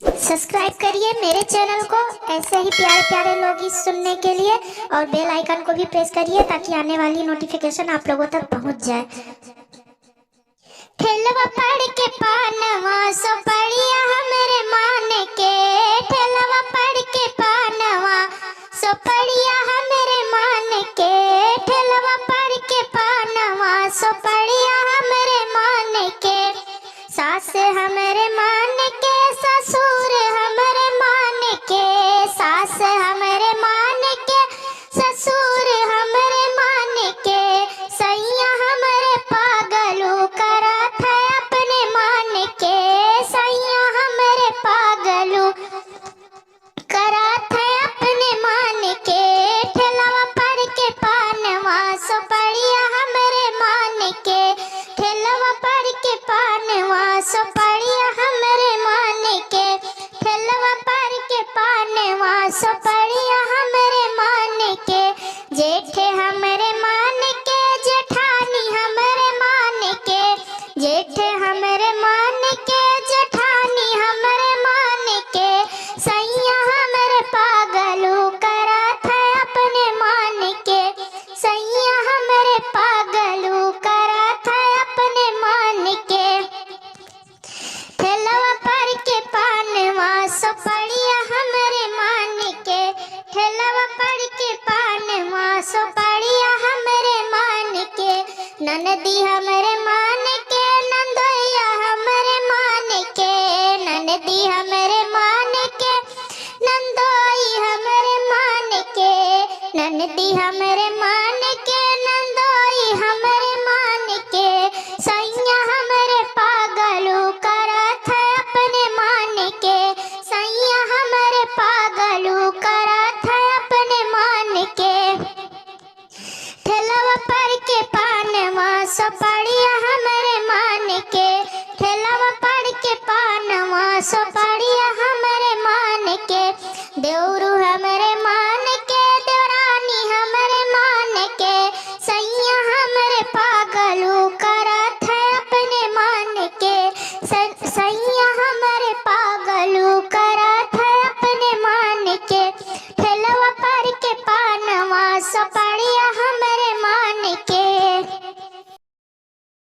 Subscribe करिए मेरे channel को ऐसे ही प्यारे प्यारे लोग सुनने के लिए, और बेल आइकन को भी प्रेस करिए ताकि आने वाली नोटिफिकेशन आप लोगों तक पहुंच जाए। ठेलवा पड़ के पानवा सो पड़िया हमरे मान के, ठेलवा पड़ के पानवा सो पड़िया हमरे मान के, ठेलवा पड़ के पानवा सो पड़िया हमरे मान के। सास हमरे मान के ससुर हमरे मान के, सास हमरे मान के ससुर हमरे मान के। सैया हमरे पागलू करत है अपने मान के, सैया हमरे पागलू करत है अपने मान के। ठेलवा पड़ के पानवा सो पड़िया हमरे मान के, ठेलवा पड़ के पानवा सो पड़िया हमरे मान के, ठेलवा पड़ के पानवा सो पड़िया हमरे मान के। जेठे हमरे मान के जेठानी हमरे मान के, जेठे हमरे मान के जेठानी हमरे मान के। सैया हमरे पागलू करत है अपने मान के, सैया हमरे पागलू करत है अपने मान के। ठेलवा पड़ के पानवा सो पड़िया हमरे मान के, ठेलवा पड़ के पानवा सो पड़िया हमरे मान के। ननदी हमरे मान के नंदोइया हमरे मान के, ननदी हमरे मान के नंदोई हमरे मान के, ननदी हमरे मान के नंदोई हमरे मान के। सैया हमरे पागलू करत है अपने मान के, सैया हमरे पागलू करत है अपने मान के। ठेलवा पड़ के पानवा सो पड़िया हमरे मान के, ठेलवा पड़ के पानवा सो